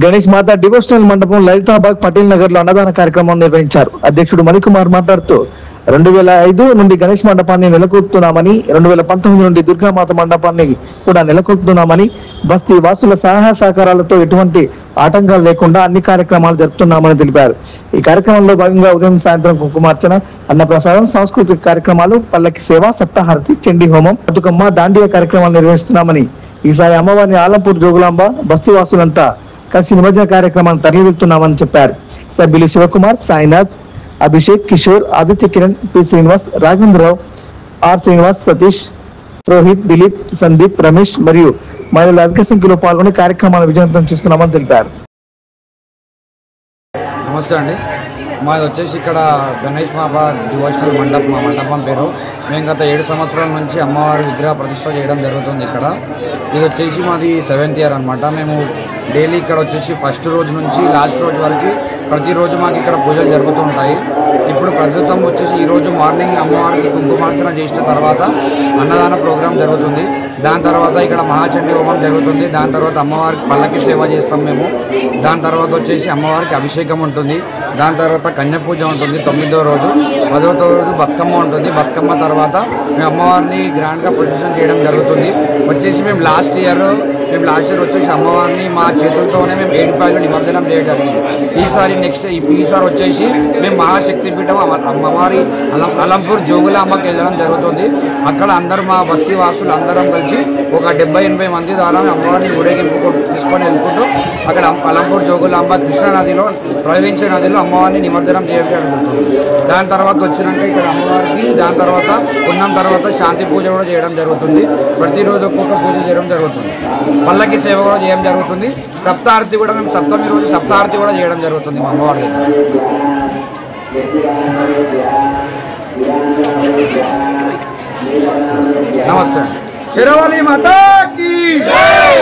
గణేష్ మాత devotional మండపం లలితాబాగ్ పటేల్ నగర్ లో అన్నదాన కార్యక్రమం నిర్వహించారు. అధ్యక్షుడు మణికుమార్ మాట్లాడుతూ 2005 నుండి గణేష్ మండపాన్ని నెలకొల్పుతున్నామని, 2019 నుండి దుర్గామాత మండపాన్ని కూడా నెలకొల్పుతున్నామని, బస్తీ వాసుల సహాయ సహకారాలతో ఎటువంటి ఆటంకాలు లేకుండా అన్ని కార్యక్రమాలు జరుపుతున్నామని తెలిపారు. ఈ కార్యక్రమంలో భాగంగా ఉదయం సాయంత్రం కుంకుమార్చన, అన్నప్రసాదం, సాంస్కృతిక కార్యక్రమాలు, పల్లకి సేవ, సప్తాహారతి, చండీ హోమం, బతుకమ్మ, దాండియా కార్యక్రమాలు నిర్వహిస్తున్నామని, ఈసారి అమ్మవారిని ఆలంపూర్ జోగులాంబ బస్తీవాసులంతా కలిసి నిమజ్జన కార్యక్రమాన్ని తరలివెళ్తున్నామని చెప్పారు. సభ్యులు శివకుమార్, సాయినాథ్, అభిషేక్, కిషోర్, ఆదిత్య కిరణ్, పి శ్రీనివాస్, రాఘవేంద్రరావు, ఆర్ శ్రీనివాస్, సతీష్, రోహిత్, దిలీప్, సందీప్, రమేష్ మరియు మహిళలు అధిక సంఖ్యలో పాల్గొని కార్యక్రమాలను విజయవంతం చేస్తున్నామని తెలిపారు. నమస్తే అండి. మాది వచ్చేసి ఇక్కడ గణేష్ మాత డివోషనల్ మండపం. మా మండపం పేరు. మేము గత 7 సంవత్సరాల నుంచి అమ్మవారి విగ్రహ ప్రతిష్ట చేయడం జరుగుతుంది. ఇక్కడ ఇది వచ్చేసి మాది 7th ఇయర్ అనమాట. మేము డైలీ ఇక్కడ వచ్చేసి ఫస్ట్ రోజు నుంచి లాస్ట్ రోజు వరకు ప్రతిరోజు మాకు ఇక్కడ పూజలు జరుగుతూ ఉంటాయి. ఇప్పుడు ప్రస్తుతం వచ్చేసి ఈరోజు మార్నింగ్ అమ్మవారికి కుంకుమార్చన చేసిన తర్వాత అన్నదాన ప్రోగ్రాం జరుగుతుంది. దాని తర్వాత ఇక్కడ మహాచండీ హోమం జరుగుతుంది. దాని తర్వాత అమ్మవారికి పల్లకి సేవ చేస్తాం మేము. దాని తర్వాత వచ్చేసి అమ్మవారికి అభిషేకం ఉంటుంది. దాని తర్వాత కన్య పూజ ఉంటుంది 9వ రోజు. 10వ రోజు బతుకమ్మ ఉంటుంది. బతుకమ్మ తర్వాత మేము అమ్మవారిని గ్రాండ్గా ప్రొసెషన్ చేయడం జరుగుతుంది. వచ్చేసి మేము లాస్ట్ ఇయర్ వచ్చేసి అమ్మవారిని మా చేతులతోనే మేము 7 రూపాయలు నిమజ్జనం చేయడం జరిగింది. ఈసారి వచ్చేసి మేము మహాశక్తిపీఠం అమ్మవారి అలంపూర్ జోగులాంబకి వెళ్ళడం జరుగుతుంది. అక్కడ అందరూ మా బస్తీ వాసులు అందరం కలిసి ఒక 70-80 మంది ద్వారా అమ్మవారిని ఊరేగింపు తీసుకొని వెళ్ళుకుంటూ అక్కడ అలంపూర్ జోగులాంబ కృష్ణానదిలో ప్రవహించే నదిలో అమ్మవారిని నిమజ్జనం చేయడం జరుగుతుంది. దాని తర్వాత వచ్చినాక ఇక్కడ అమ్మవారికి దాని తర్వాత పున్నం తర్వాత శాంతి పూజ కూడా చేయడం జరుగుతుంది. ప్రతిరోజు ఒక్కొక్క పూజ చేయడం జరుగుతుంది. పల్లకి సేవ కూడా చేయడం జరుగుతుంది. సప్తాహారతి కూడా మేము సప్తమి రోజు సప్తాహారతి కూడా చేయడం జరుగుతుంది మా అమ్మవారి దగ్గర. నమస్తే. శరవళి మాతాకి జై.